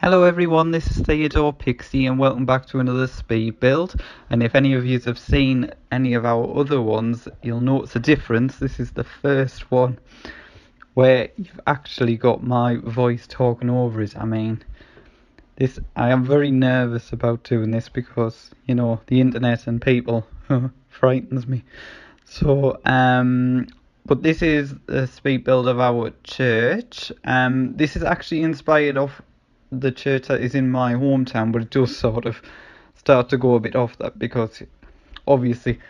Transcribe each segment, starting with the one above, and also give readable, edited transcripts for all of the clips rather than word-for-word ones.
Hello everyone, this is Theodore Pixie and welcome back to another speed build. And if any of you have seen any of our other ones, you'll notice a difference. This is the first one where you've actually got my voice talking over it. I am very nervous about doing this because, the internet and people frightens me. But this is the speed build of our church. This is actually inspired of the church that is in my hometown, but it does sort of start to go a bit off that because obviously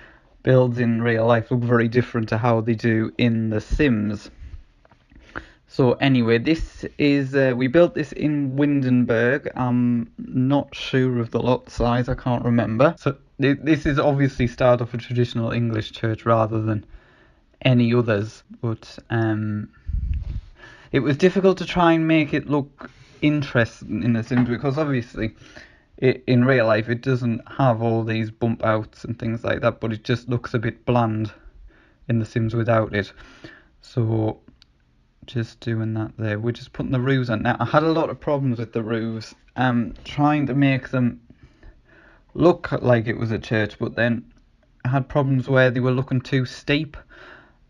builds in real life look very different to how they do in The Sims. So anyway, this is we built this in Windenburg. I'm not sure of the lot size, I can't remember. So this is obviously start of a traditional English church rather than any others, but it was difficult to try and make it look interesting in The Sims because obviously in real life it doesn't have all these bump outs and things like that, but it just looks a bit bland in The Sims without it. So just doing that there. We're just putting the roofs on. Now I had a lot of problems with the roofs, trying to make them look like it was a church, but then I had problems where they were looking too steep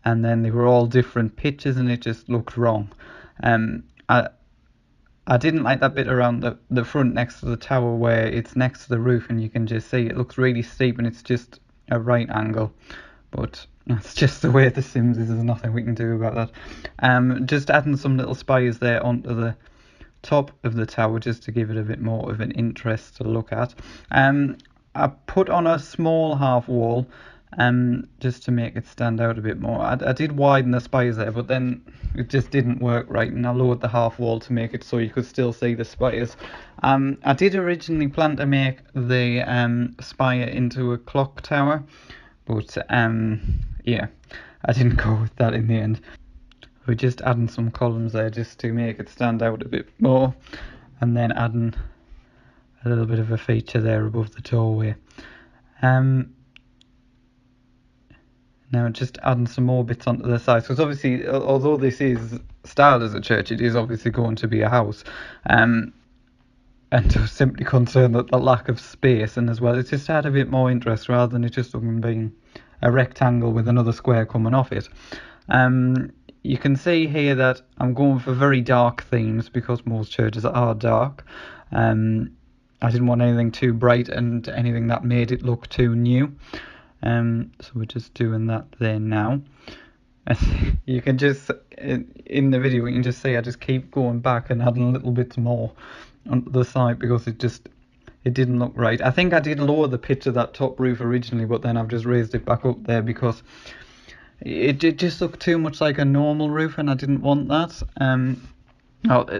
and then they were all different pitches and it just looked wrong. I didn't like that bit around the front next to the tower where it's next to the roof and you can just see it looks really steep and it's just a right angle. But that's just the way The Sims is. There's nothing we can do about that. Just adding some little spires there onto the top of the tower just to give it a bit more of an interest to look at. I put on a small half wall just to make it stand out a bit more. I did widen the spires there, but then it just didn't work right, and I lowered the half wall to make it so you could still see the spires. I did originally plan to make the spire into a clock tower, but yeah, I didn't go with that in the end. We're just adding some columns there just to make it stand out a bit more, and then adding a little bit of a feature there above the doorway. Now just adding some more bits onto the sides, because obviously although this is styled as a church, it is obviously going to be a house, and just simply concerned that the lack of space, and as well it's just had a bit more interest rather than it just being a rectangle with another square coming off it. You can see here that I'm going for very dark themes because most churches are dark. I didn't want anything too bright and anything that made it look too new. So we're just doing that there now. You can just, in the video, you can just see I just keep going back and adding little bits more onto the side because it didn't look right. I think I did lower the pitch of that top roof originally, but then I've just raised it back up there because it just looked too much like a normal roof and I didn't want that.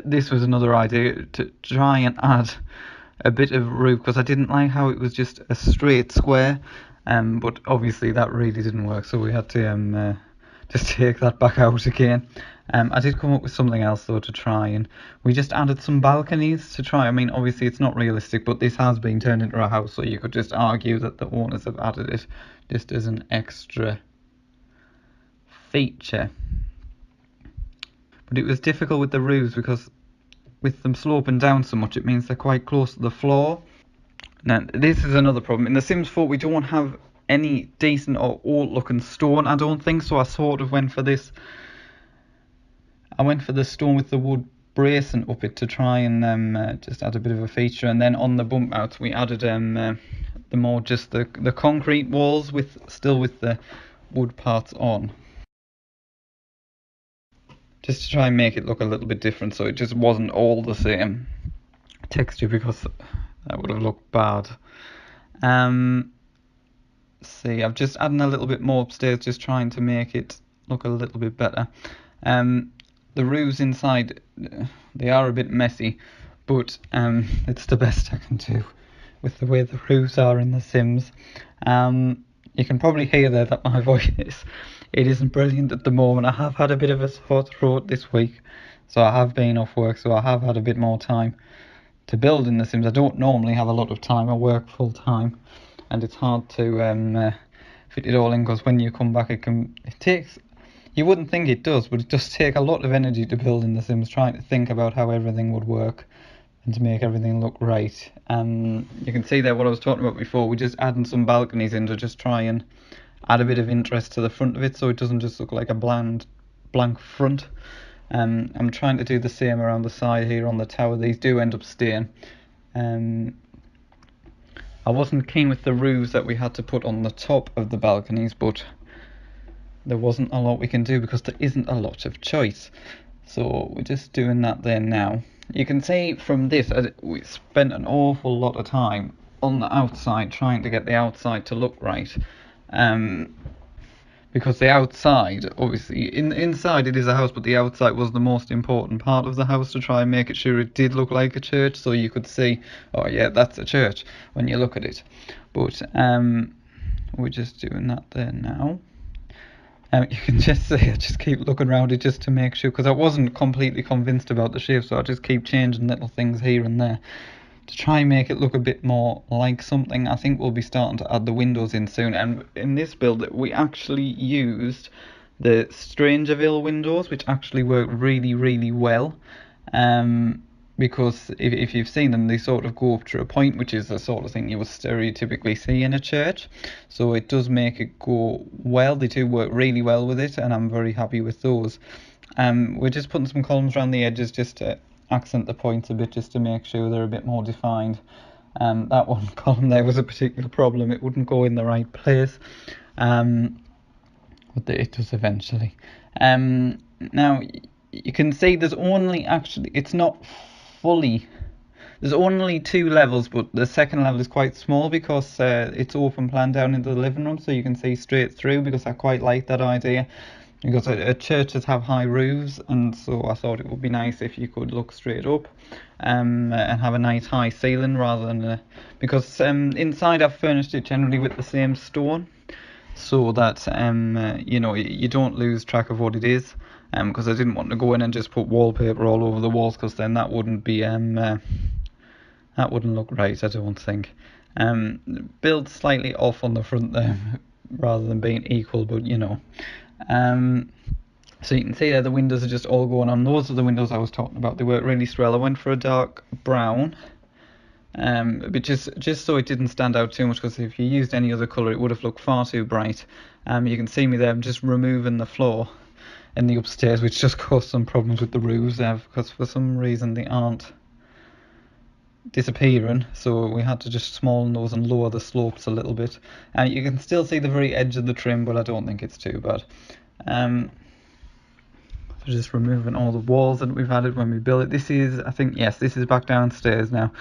This was another idea, to try and add a bit of roof because I didn't like how it was just a straight square. But obviously that really didn't work, so we had to just take that back out again. I did come up with something else though to try, and we just added some balconies to try. I mean, obviously it's not realistic, but this has been turned into a house, so you could just argue that the owners have added it just as an extra feature. But it was difficult with the roofs because with them sloping down so much, it means they're quite close to the floor. Now, this is another problem. In The Sims 4, we don't have any decent or old looking stone, I don't think, so I sort of went for this. I went for the stone with the wood bracing up it to try and just add a bit of a feature, and then on the bump outs we added the concrete walls with the wood parts on, just to try and make it look a little bit different so it just wasn't all the same texture because that would have looked bad. See, I've just adding a little bit more upstairs, just trying to make it look a little bit better. The roofs inside, they are a bit messy, but it's the best I can do with the way the roofs are in The Sims. You can probably hear there that my voice it isn't brilliant at the moment. I have had a bit of a sore throat this week, so I have been off work, so I have had a bit more time to build in The Sims. I don't normally have a lot of time. I work full time, and it's hard to fit it all in because when you come back, it takes. You wouldn't think it does, but it does take a lot of energy to build in The Sims. Trying to think about how everything would work and to make everything look right. You can see there what I was talking about before. We're just adding some balconies in to just try and add a bit of interest to the front of it, so it doesn't just look like a blank front. I'm trying to do the same around the side here on the tower. These do end up staying. I wasn't keen with the roofs that we had to put on the top of the balconies, but there wasn't a lot we can do because there isn't a lot of choice. So we're just doing that there now. You can see from this, we spent an awful lot of time on the outside trying to get the outside to look right. Because the outside, obviously, inside it is a house, but the outside was the most important part of the house to try and make it sure it did look like a church, so you could see, oh yeah, that's a church when you look at it. But we're just doing that there now. You can just see, I just keep looking around it just to make sure, because I wasn't completely convinced about the shape, so I just keep changing little things here and there to try and make it look a bit more like something. I think we'll be starting to add the windows in soon, and in this build we actually used the Strangerville windows, which actually work really, really well. Because if you've seen them, they sort of go up to a point, which is the sort of thing you would stereotypically see in a church. So it does make it go well. They do work really well with it, and I'm very happy with those. We're just putting some columns around the edges just to accent the points a bit, just to make sure they're a bit more defined. That one column there was a particular problem. It wouldn't go in the right place. But it does eventually. Now you can see there's only actually, it's not fully, there's only 2 levels, but the second level is quite small because it's open plan down into the living room, so you can see straight through, because I quite like that idea, because churches have high roofs, and so I thought it would be nice if you could look straight up and have a nice high ceiling, rather than because inside I've furnished it generally with the same stone, so that you don't lose track of what it is, because I didn't want to go in and just put wallpaper all over the walls, because then that wouldn't be that wouldn't look right, I don't think. Build slightly off on the front there rather than being equal, but so you can see there the windows are just all going on. Those are the windows I was talking about. They work really swell. I went for a dark brown, but just so it didn't stand out too much, because if you used any other colour it would have looked far too bright. You can see me there, I'm just removing the floor in the upstairs, which just caused some problems with the roofs there, because for some reason they aren't disappearing, so we had to just smalten those and lower the slopes a little bit. And you can still see the very edge of the trim, but I don't think it's too bad. So just removing all the walls that we've added when we built it. This is, I think, yes, this is back downstairs now.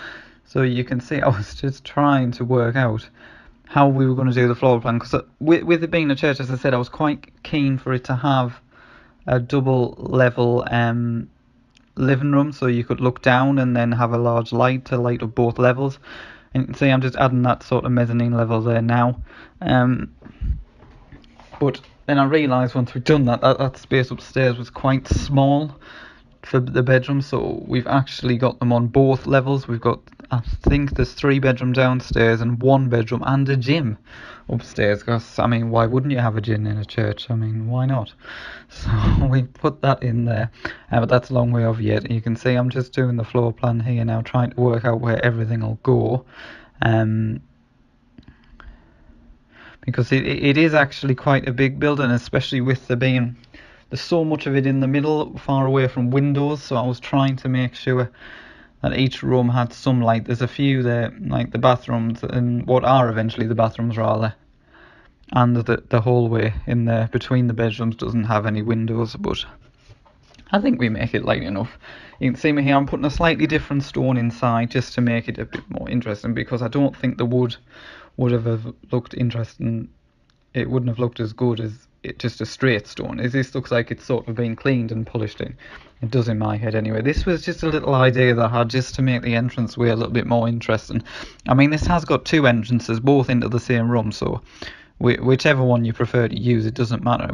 So you can see I was just trying to work out how we were going to do the floor plan, because with it being a church, as I said, I was quite keen for it to have a double level living room, so you could look down and then have a large light to light up both levels. And you can see I'm just adding that sort of mezzanine level there now. But then I realised once we'd done that space upstairs was quite small for the bedrooms, so we've actually got them on both levels. We've got, I think there's 3 bedroom downstairs and 1 bedroom and a gym upstairs, because I mean, why wouldn't you have a gym in a church? I mean, why not? So we put that in there, but that's a long way off yet. You can see I'm just doing the floor plan here now, trying to work out where everything will go, because it is actually quite a big building, especially with there's so much of it in the middle, far away from windows, so I was trying to make sure that each room had some light. There's a few there, like the bathrooms, and what are eventually the bathrooms rather, and the hallway in there between the bedrooms doesn't have any windows, but I think we make it light enough. You can see me here, I'm putting a slightly different stone inside just to make it a bit more interesting, because I don't think the wood would have looked interesting. It wouldn't have looked as good as just a straight stone. This looks like it's sort of been cleaned and polished in. It does in my head anyway. This was just a little idea that I had just to make the entranceway a little bit more interesting. I mean, this has got 2 entrances, both into the same room, so whichever one you prefer to use, it doesn't matter.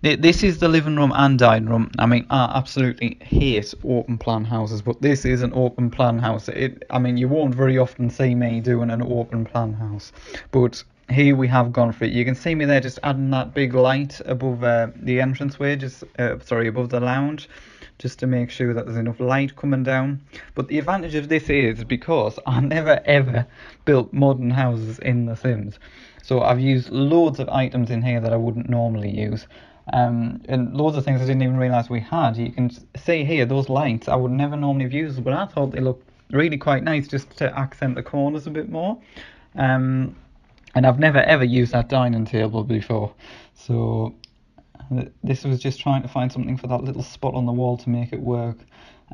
This is the living room and dining room. I mean, I absolutely hate open plan houses, but this is an open plan house. I mean, you won't very often see me doing an open plan house, but here we have gone for it. You can see me there just adding that big light above the entranceway, above the lounge, just to make sure that there's enough light coming down. But the advantage of this is because I never ever built modern houses in The Sims, so I've used loads of items in here that I wouldn't normally use. And loads of things I didn't even realise we had. You can see here, those lights I would never normally have used, but I thought they looked really quite nice just to accent the corners a bit more. And I've never ever used that dining table before, so this was just trying to find something for that little spot on the wall to make it work.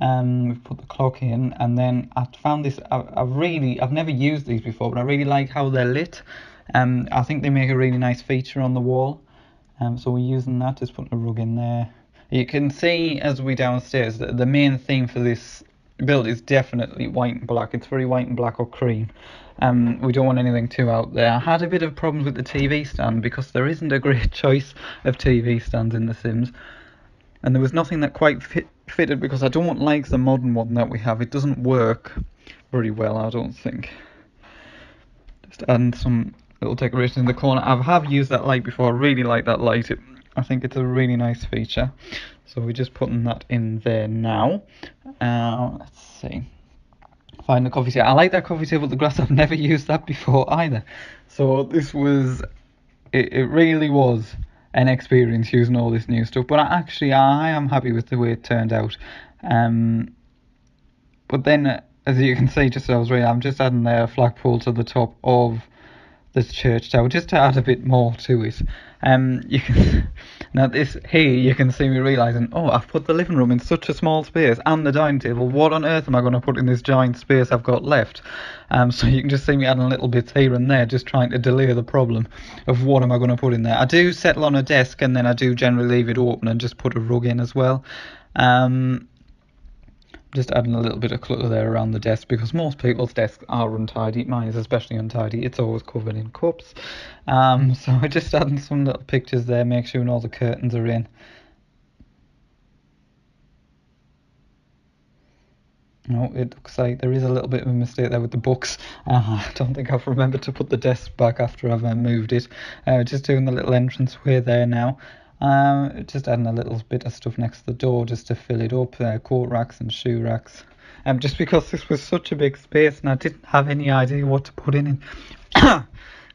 We've put the clock in, and then I found this. I've never used these before, but I really like how they're lit. I think they make a really nice feature on the wall. So we're using that, just putting a rug in there. You can see as we downstairs that the main theme for this build is definitely white and black. It's very white and black or cream. We don't want anything too out there. I had a bit of problems with the TV stand because there isn't a great choice of TV stands in The Sims, and there was nothing that quite fitted because I don't like the modern one that we have. It doesn't work very well, I don't think. Just adding some little decorations in the corner. I have used that light before. I really like that light. I think it's a really nice feature. So we're just putting that in there now. Let's see. Find the coffee table. I like that coffee table with the glass. I've never used that before either. So this was, it really was an experience using all this new stuff. But I am happy with the way it turned out. But then, as you can see, just as I was reading, I'm just adding a flagpole to the top of this church tower just to add a bit more to it. You can now this here you can see me realizing, oh, I've put the living room in such a small space and the dining table. What on earth am I going to put in this giant space I've got left? So you can just see me adding little bits here and there, just trying to delay the problem of what am I going to put in there. I do settle on a desk, and then I do generally leave it open and just put a rug in as well. Just adding a little bit of clutter there around the desk because most people's desks are untidy. Mine is especially untidy. It's always covered in cups. So we're just adding some little pictures there, make sure all the curtains are in. No, it looks like there is a little bit of a mistake there with the books. I don't think I've remembered to put the desk back after I've moved it. Just doing the little entranceway there now. Just adding a little bit of stuff next to the door just to fill it up, coat racks and shoe racks. Just because this was such a big space and I didn't have any idea what to put in it.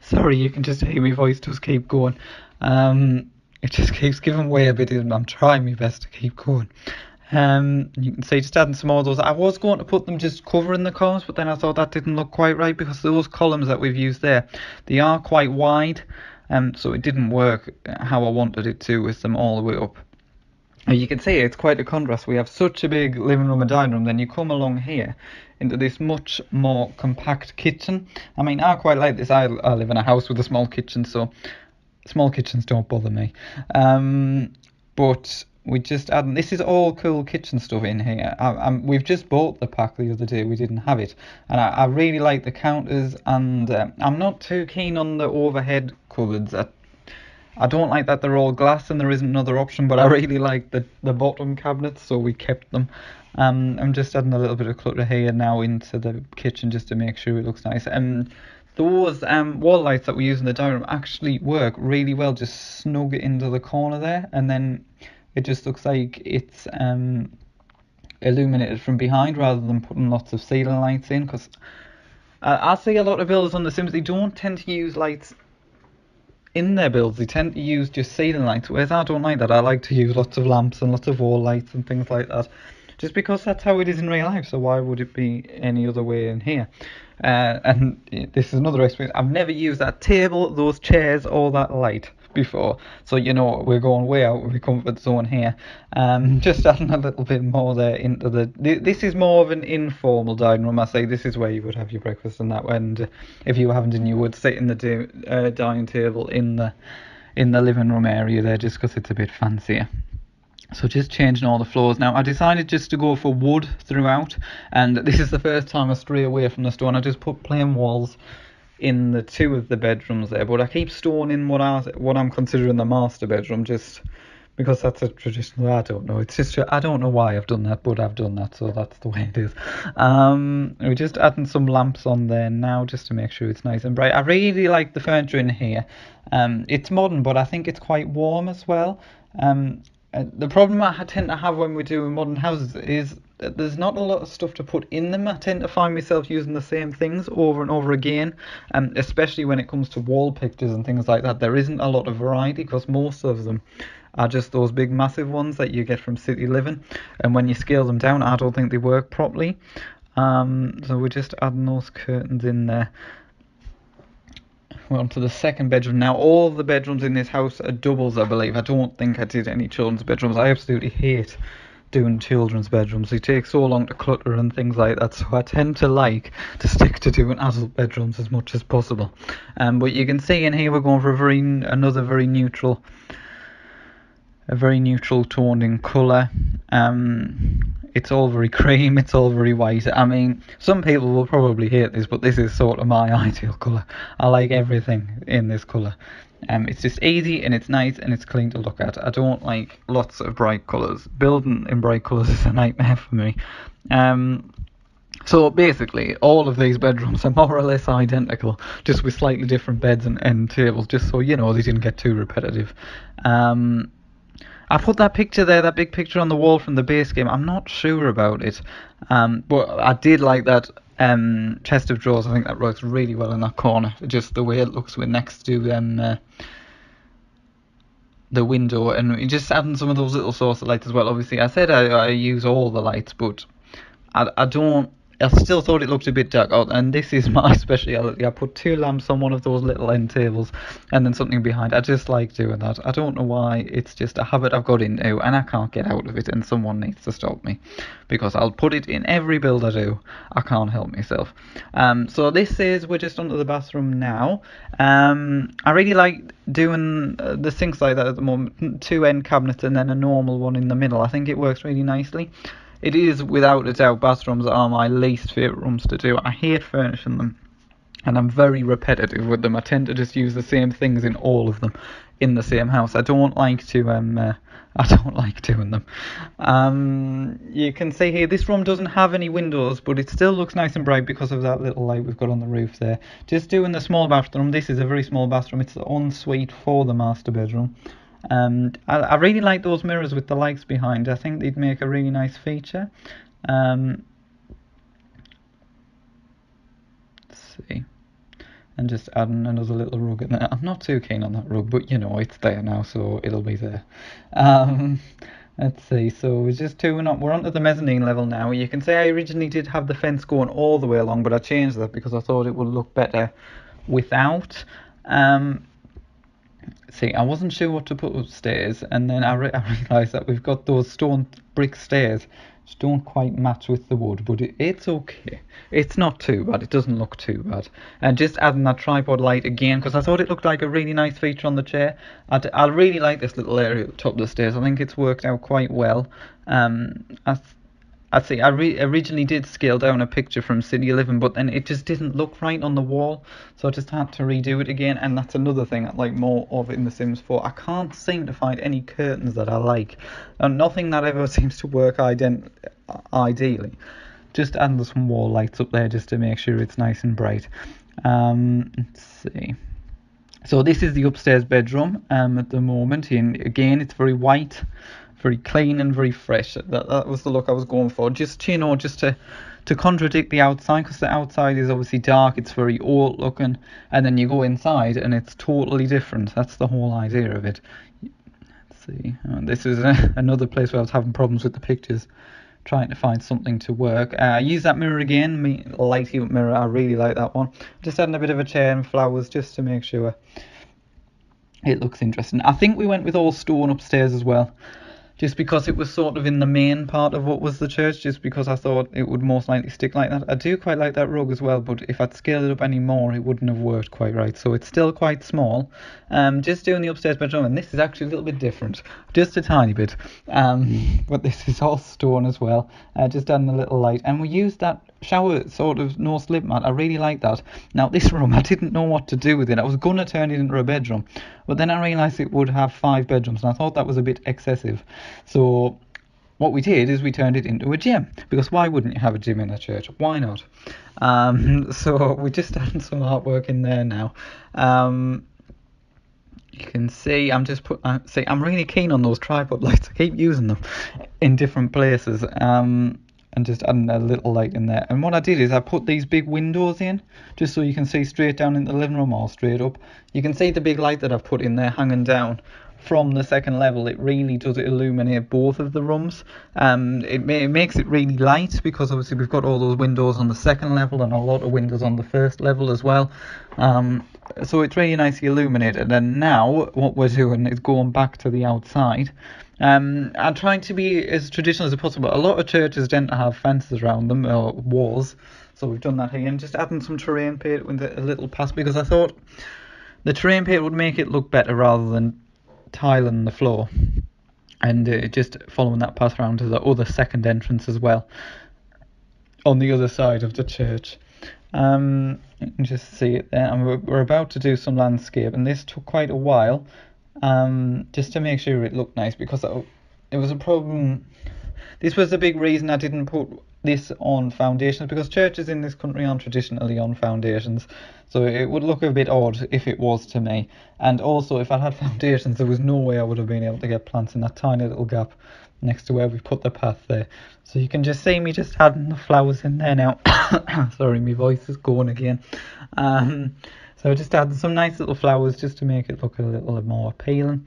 Sorry, you can just hear my voice just keep going. It just keeps giving way a bit, and I'm trying my best to keep going. You can see just adding some more of those. I was going to put them just covering the columns, but then I thought that didn't look quite right because those columns that we've used there, they are quite wide. So it didn't work how I wanted it to with them all the way up. You can see it's quite a contrast. We have such a big living room and dining room, then you come along here into this much more compact kitchen. I mean, I quite like this. I live in a house with a small kitchen, so small kitchens don't bother me. But we just add, this is all cool kitchen stuff in here. We've just bought the pack the other day, we didn't have it, and I really like the counters, and I'm not too keen on the overhead cupboards. I don't like that they're all glass and there isn't another option, but I really like the bottom cabinets, so we kept them. I'm just adding a little bit of clutter here now into the kitchen just to make sure it looks nice. Those wall lights that we use in the dining room actually work really well, just snug into the corner there, and then it just looks like it's illuminated from behind rather than putting lots of ceiling lights in, because I see a lot of builders on The Sims, they don't tend to use lights in their builds, they tend to use just ceiling lights, whereas I don't like that. I like to use lots of lamps and lots of wall lights and things like that, just because that's how it is in real life, so why would it be any other way in here? And this is another experience. I've never used that table, those chairs, or that light before, so you know we're going way out of the comfort zone here. Just adding a little bit more there into this is more of an informal dining room. I say this is where you would have your breakfast and that, and if you haven't, and you would sit in the dining table in the living room area there, just because it's a bit fancier. So just changing all the floors. Now I decided just to go for wood throughout, and this is the first time I stray away from the stone. I just put plain walls in the two of the bedrooms there, but I keep stone in what I'm considering the master bedroom, just because that's a traditional. I don't know. It's just I don't know why I've done that, but I've done that, so that's the way it is. We're just adding some lamps on there now, just to make sure it's nice and bright. I really like the furniture in here. It's modern, but I think it's quite warm as well. The problem I tend to have when we're doing modern houses is that there's not a lot of stuff to put in them. I tend to find myself using the same things over and over again, especially when it comes to wall pictures and things like that. There isn't a lot of variety because most of them are just those big massive ones that you get from City Living, and when you scale them down, I don't think they work properly. So we're just adding those curtains in there. We're on to the second bedroom now. All the bedrooms in this house are doubles, I believe. I don't think I did any children's bedrooms. I absolutely hate doing children's bedrooms. They take so long to clutter and things like that, so I tend to like to stick to doing adult bedrooms as much as possible. But you can see in here we're going for a very neutral toned in colour. It's all very cream, it's all very white. I mean, some people will probably hate this, but this is sort of my ideal colour. I like everything in this colour. It's just easy and it's nice and it's clean to look at. I don't like lots of bright colours. Building in bright colours is a nightmare for me. So basically, all of these bedrooms are more or less identical, just with slightly different beds and tables, just so you know they didn't get too repetitive. I put that picture there, that big picture on the wall from the base game. I'm not sure about it, but I did like that chest of drawers. I think that works really well in that corner, just the way it looks with next to the window, and just adding some of those little source of lights as well. Obviously, I said I use all the lights, but I don't. I still thought it looked a bit dark out, and this is my speciality. I put 2 lamps on one of those little end tables and then something behind. I just like doing that. I don't know why, it's just a habit I've got into and I can't get out of it, and someone needs to stop me because I'll put it in every build I do. I can't help myself. So this is, we're just onto the bathroom now. I really like doing the sinks like that at the moment, 2 end cabinets and then a normal one in the middle. I think it works really nicely. It is, without a doubt, bathrooms are my least favourite rooms to do. I hate furnishing them, and I'm very repetitive with them. I tend to just use the same things in all of them in the same house. I don't like to I don't like doing them. You can see here this room doesn't have any windows, but it still looks nice and bright because of that little light we've got on the roof there. Just doing the small bathroom. This is a very small bathroom. It's the ensuite for the master bedroom. I really like those mirrors with the lights behind. I think they'd make a really nice feature. Let's see. And just adding another little rug in there. I'm not too keen on that rug, but you know, it's there now, so it'll be there. Let's see, so we're just we're onto the mezzanine level now. You can see I originally did have the fence going all the way along, but I changed that because I thought it would look better without. See, I wasn't sure what to put upstairs, and then I realised that we've got those stone brick stairs which don't quite match with the wood, but it's okay. It's not too bad. It doesn't look too bad. And just adding that tripod light again, because I thought it looked like a really nice feature on the chair. I really like this little area at the top of the stairs. I think it's worked out quite well. I see. I originally did scale down a picture from City Living, but then it just didn't look right on the wall, so I just had to redo it again. And that's another thing I like more of in The Sims 4. I can't seem to find any curtains that I like, and nothing that ever seems to work ideally. Just adding some wall lights up there just to make sure it's nice and bright. Let's see. So this is the upstairs bedroom at the moment, and again it's very white, very clean and very fresh. That was the look I was going for. Just to contradict the outside, because the outside is obviously dark, it's very old looking, and then you go inside and it's totally different. That's the whole idea of it. Let's see. This is another place where I was having problems with the pictures, trying to find something to work. I use that mirror again, light heat mirror. I really like that one. Just adding a bit of a chair and flowers just to make sure it looks interesting. I think we went with all stone upstairs as well, just because it was sort of in the main part of what was the church, just because I thought it would most likely stick like that. I do quite like that rug as well, but if I'd scaled it up any more, it wouldn't have worked quite right. So it's still quite small. Just doing the upstairs bedroom, and this is actually a little bit different, just a tiny bit. But this is all stone as well. Just adding a little light, and we used that shower sort of no slip mat. I really like that. Now this room, I didn't know what to do with it. I was gonna turn it into a bedroom, but then I realised it would have 5 bedrooms, and I thought that was a bit excessive. So what we did is we turned it into a gym, because why wouldn't you have a gym in a church? Why not? So we just added some artwork in there now. You can see I'm really keen on those tripod lights. I keep using them in different places. And just adding a little light in there. And what I did is I put these big windows in, just so you can see straight down in the living room or straight up. You can see the big light that I've put in there hanging down from the second level. It really does illuminate both of the rooms. It makes it really light, because obviously we've got all those windows on the second level and a lot of windows on the first level as well. So it's really nicely illuminated. And now what we're doing is going back to the outside. I'm trying to be as traditional as possible. A lot of churches tend to have fences around them, or walls, so we've done that here, and just adding some terrain paint with a little pass, because I thought the terrain paint would make it look better rather than tiling the floor, and just following that path around to the other second entrance as well, on the other side of the church. You can just see it there, and we're about to do some landscape, and this took quite a while, just to make sure it looked nice, because it was a problem. This was the big reason I didn't put this on foundations, because churches in this country aren't traditionally on foundations, so it would look a bit odd if it was to me. And also, if I had foundations, there was no way I would have been able to get plants in that tiny little gap next to where we put the path there. So you can just see me just adding the flowers in there now. Sorry, my voice is going again. So just adding some nice little flowers just to make it look a little more appealing.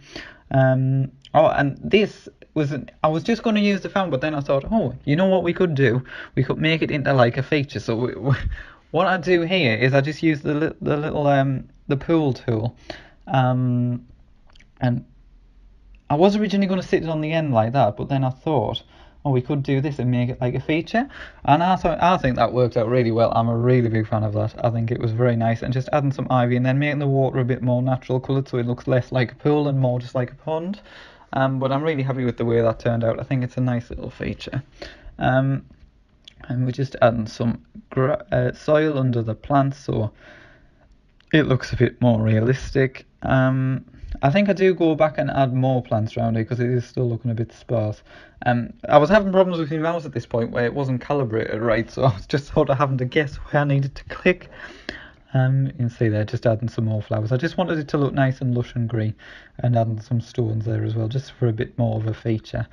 And this I was just going to use the fountain, but then I thought, oh, you know what we could do? We could make it into like a feature. So what I do here is I just use the little the pool tool, and I was originally going to sit it on the end like that, but then I thought, oh, we could do this and make it like a feature, and I think that worked out really well. I'm a really big fan of that. I think it was very nice, and just adding some ivy and then making the water a bit more natural coloured, so it looks less like a pool and more just like a pond. But I'm really happy with the way that turned out. I think it's a nice little feature. And we're just adding some soil under the plants, so it looks a bit more realistic. I think I do go back and add more plants around here, because it is still looking a bit sparse. I was having problems with my mouse at this point where it wasn't calibrated right, so I was just sort of having to guess where I needed to click. You can see there, just adding some more flowers. I just wanted it to look nice and lush and green, and adding some stones there as well, just for a bit more of a feature.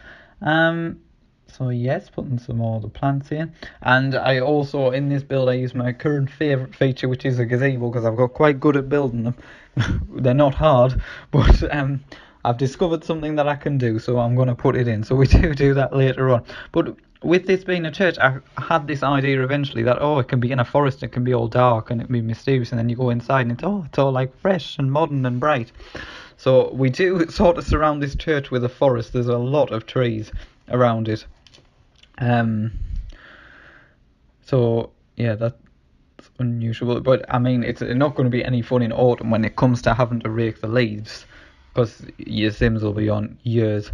So yes, putting some more of the plants in. And I also, in this build, I use my current favourite feature, which is a gazebo, because I've got quite good at building them. They're not hard, but I've discovered something that I can do, so I'm going to put it in. So we do that later on. But with this being a church, I had this idea eventually that, oh, it can be in a forest, it can be all dark and it can be mysterious, and then you go inside and it's all like fresh and modern and bright. So we do sort of surround this church with a forest. There's a lot of trees around it. So yeah, that's unusual, but I mean, it's not going to be any fun in autumn when it comes to having to rake the leaves, because your Sims will be on years.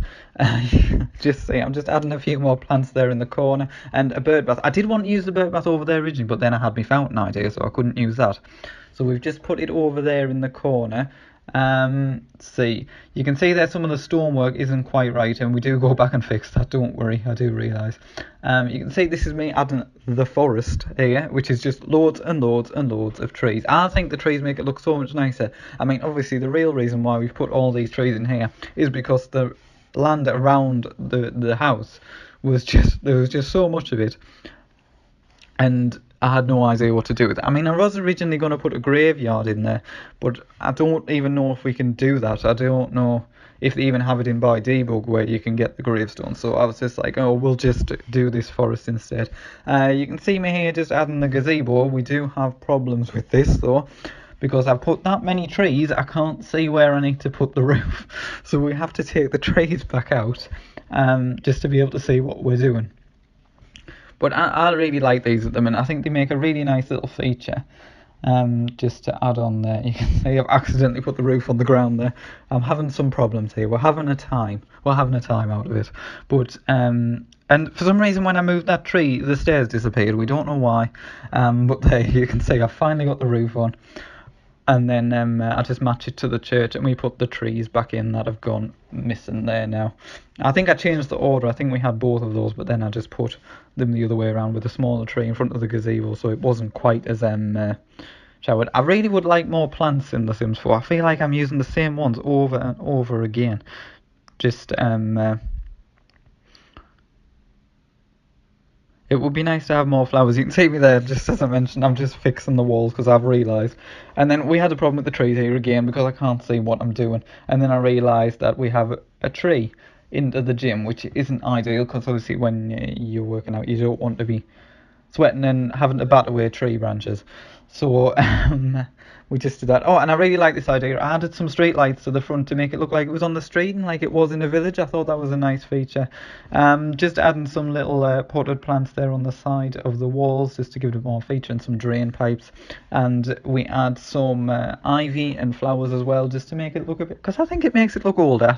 Just say, I'm just adding a few more plants there in the corner, and a bird bath. I did want to use the bird bath over there originally, but then I had my fountain idea, so I couldn't use that. So we've just put it over there in the corner. See, you can see that some of the stonework isn't quite right, and we do go back and fix that, don't worry, I do realise. You can see this is me adding the forest here, which is just loads and loads and loads of trees. I think the trees make it look so much nicer. I mean, obviously the real reason why we've put all these trees in here is because the land around the house there was just so much of it, and I had no idea what to do with it. I mean, I was originally going to put a graveyard in there, but I don't even know if we can do that. I don't know if they even have it in by debug where you can get the gravestones. So I was just like, oh, we'll just do this forest instead. You can see me here just adding the gazebo. We do have problems with this though, because I've put that many trees, I can't see where I need to put the roof. So we have to take the trees back out, just to be able to see what we're doing. But I really like these at the minute. I think they make a really nice little feature. Just to add on there, you can see I've accidentally put the roof on the ground there. I'm having some problems here. We're having a time out of it. But and for some reason when I moved that tree, the stairs disappeared. We don't know why. But there you can see I've finally got the roof on. And then I just match it to the church, and we put the trees back in that have gone missing there now. I think I changed the order. I think we had both of those, but then I just put them the other way around with a smaller tree in front of the gazebo, so it wasn't quite as I really would like more plants in The Sims 4. I feel like I'm using the same ones over and over again. Just it would be nice to have more flowers. You can see me there, just as I mentioned, I'm just fixing the walls because I've realised. And then we had a problem with the trees here again because I can't see what I'm doing. And then I realised that we have a tree into the gym, which isn't ideal because obviously when you're working out, you don't want to be sweating and having to bat away tree branches. So we just did that. Oh, and I really like this idea. I added some street lights to the front to make it look like it was on the street and like it was in a village. I thought that was a nice feature. Just adding some little potted plants there on the side of the walls just to give it more feature, and some drain pipes. And we add some ivy and flowers as well just to make it look a bit, because I think it makes it look older.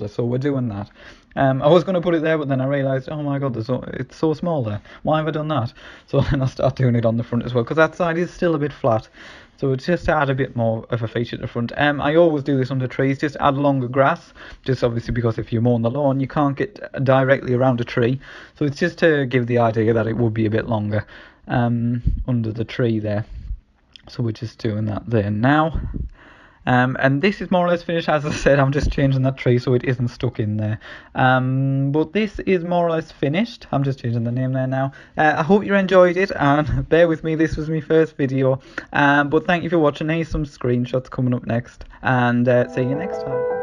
So we're doing that. I was going to put it there, but then I realised, oh my god, it's so small there. Why have I done that? So then I start doing it on the front as well, because that side is still a bit flat. So it's just to add a bit more of a feature to the front. I always do this under trees, just add longer grass, just obviously because if you mow on the lawn, you can't get directly around a tree. So it's just to give the idea that it would be a bit longer under the tree there. So we're just doing that there now. And this is more or less finished. As I said, I'm just changing that tree so it isn't stuck in there. But this is more or less finished. I'm just changing the name there now. I hope you enjoyed it, and bear with me, this was my first video. But thank you for watching. Here's some screenshots coming up next, and see you next time.